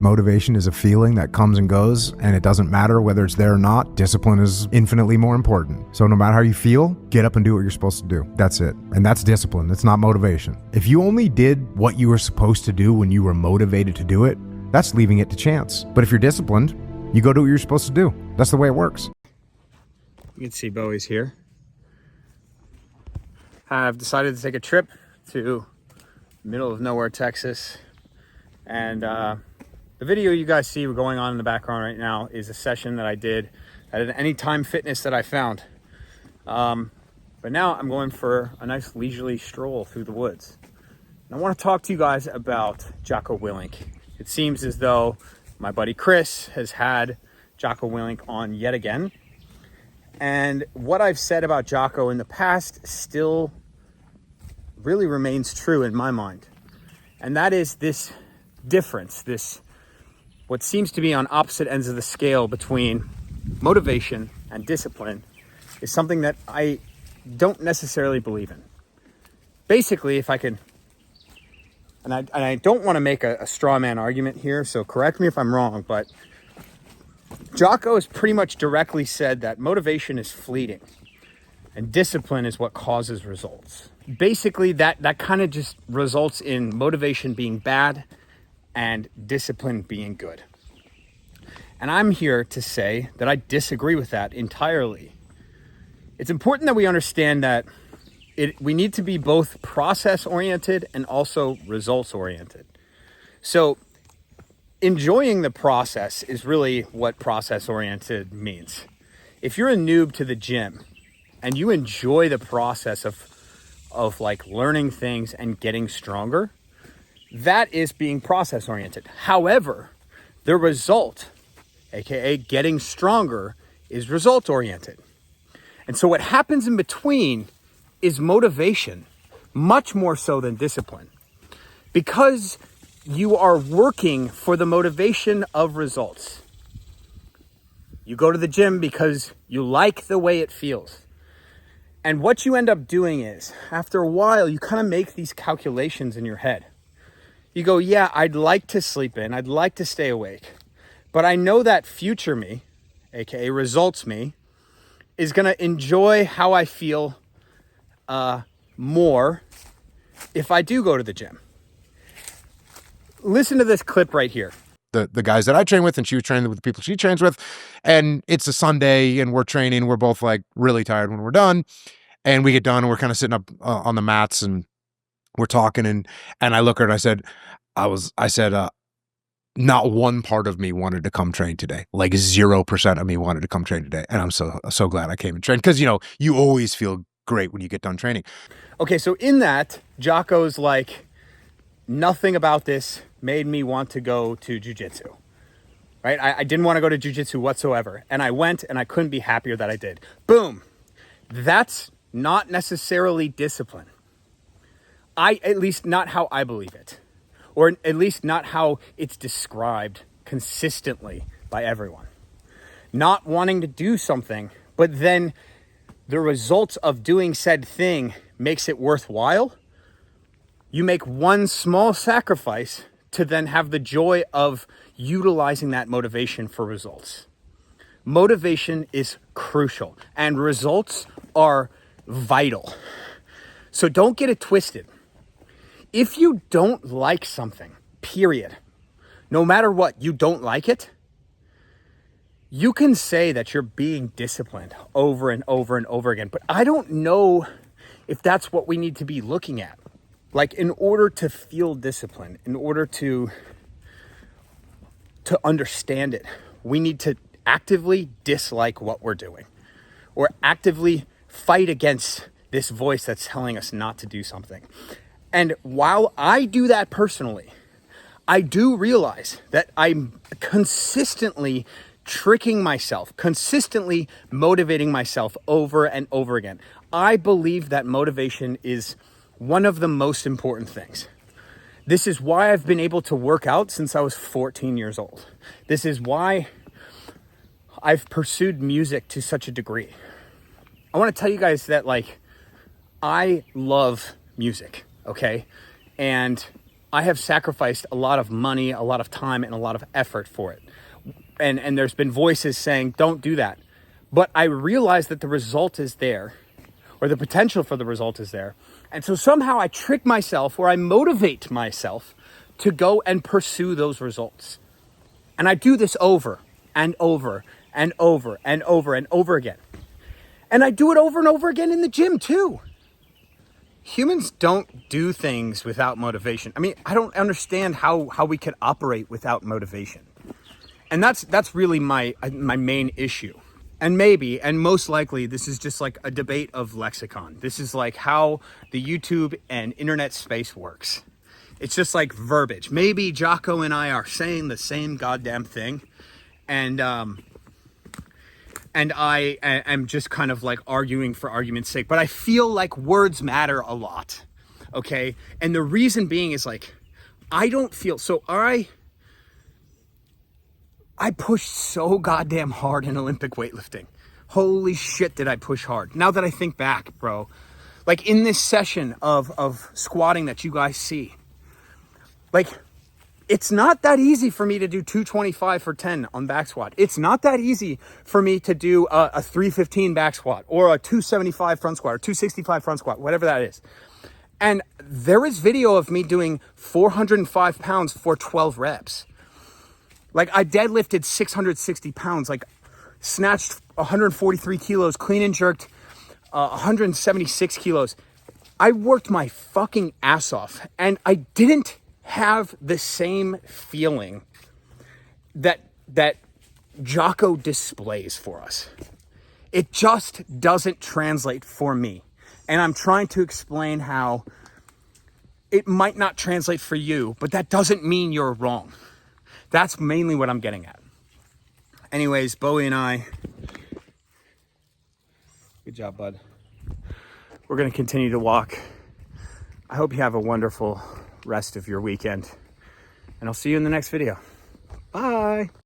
Motivation is a feeling that comes and goes, and it doesn't matter whether it's there or not. Discipline is infinitely more important. So no matter how you feel, get up and do what you're supposed to do. That's it. And that's discipline. It's not motivation. If you only did what you were supposed to do when you were motivated to do it, that's leaving it to chance. But if you're disciplined, you go do what you're supposed to do. That's the way it works. You can see Bowie's here. I've decided to take a trip to middle of nowhere, Texas. And the video you guys see going on in the background right now is a session that I did at an Anytime Fitness that I found. But now I'm going for a nice leisurely stroll through the woods. And I want to talk to you guys about Jocko Willink. It seems as though my buddy Chris has had Jocko Willink on yet again. And what I've said about Jocko in the past still really remains true in my mind. And that is this difference, this what seems to be on opposite ends of the scale between motivation and discipline is something that I don't necessarily believe in. Basically, if I could, and I don't want to make a straw man argument here, so correct me if I'm wrong, but Jocko has pretty much directly said that motivation is fleeting and discipline is what causes results. Basically, that kind of just results in motivation being bad and discipline being good. And I'm here to say that I disagree with that entirely. It's important that we understand that we need to be both process-oriented and also results-oriented. So enjoying the process is really what process-oriented means. If you're a noob to the gym and you enjoy the process of like learning things and getting stronger, that is being process-oriented. However, the result, aka getting stronger, is result-oriented. And so what happens in between is motivation, much more so than discipline. Because you are working for the motivation of results. You go to the gym because you like the way it feels. And what you end up doing is, after a while, you kind of make these calculations in your head. You go, yeah, I'd like to sleep in, I'd like to stay awake, but I know that future me, aka results me, is gonna enjoy how I feel more if I do go to the gym. Listen to this clip right here. The guys that I train with, and she was training with the people she trains with, and it's a Sunday and we're training. We're both like really tired when we're done, and we get done and we're kind of sitting up on the mats and we're talking, and I look at her and I said, not one part of me wanted to come train today. Like 0% of me wanted to come train today, and I'm so glad I came and trained, because you always feel great when you get done training. Okay, so in that, Jocko's like, nothing about this made me want to go to jiu-jitsu, right? I didn't want to go to jiu-jitsu whatsoever. And I went and I couldn't be happier that I did. Boom. That's not necessarily discipline. At least not how I believe it. Or at least not how it's described consistently by everyone. Not wanting to do something, but then the results of doing said thing makes it worthwhile. You make one small sacrifice to then have the joy of utilizing that motivation for results. Motivation is crucial and results are vital. So don't get it twisted. If you don't like something, period, no matter what, you don't like it, you can say that you're being disciplined over and over and over again. But I don't know if that's what we need to be looking at. Like, in order to feel discipline, in order to understand it, we need to actively dislike what we're doing, or actively fight against this voice that's telling us not to do something. And while I do that personally, I do realize that I'm consistently tricking myself, consistently motivating myself over and over again. I believe that motivation is one of the most important things. This is why I've been able to work out since I was 14 years old. This is why I've pursued music to such a degree. I want to tell you guys that, like, I love music, okay? And I have sacrificed a lot of money, a lot of time, and a lot of effort for it. And there's been voices saying, don't do that. But I realize that the result is there, or the potential for the result is there. And so somehow I trick myself, or I motivate myself to go and pursue those results. And I do this over and over and over and over and over again. And I do it over and over again in the gym too. Humans don't do things without motivation. I mean, I don't understand how we could operate without motivation. And that's really my main issue. And maybe, and most likely, this is just like a debate of lexicon. This is like how the YouTube and internet space works. It's just like verbiage. Maybe Jocko and I are saying the same goddamn thing. And I am just kind of like arguing for argument's sake. But I feel like words matter a lot, okay? And the reason being is like, I don't feel... So I pushed so goddamn hard in Olympic weightlifting. Holy shit, did I push hard. Now that I think back, bro. Like in this session of squatting that you guys see, like... It's not that easy for me to do 225 for 10 on back squat. It's not that easy for me to do a 315 back squat or a 275 front squat or 265 front squat, whatever that is. And there is video of me doing 405 pounds for 12 reps. Like I deadlifted 660 pounds, like snatched 143 kilos, clean and jerked 176 kilos. I worked my fucking ass off and I didn't have the same feeling that Jocko displays for us. It just doesn't translate for me. And I'm trying to explain how it might not translate for you, but that doesn't mean you're wrong. That's mainly what I'm getting at. Anyways, Bowie and I, good job, bud. We're going to continue to walk. I hope you have a wonderful rest of your weekend, and I'll see you in the next video. Bye.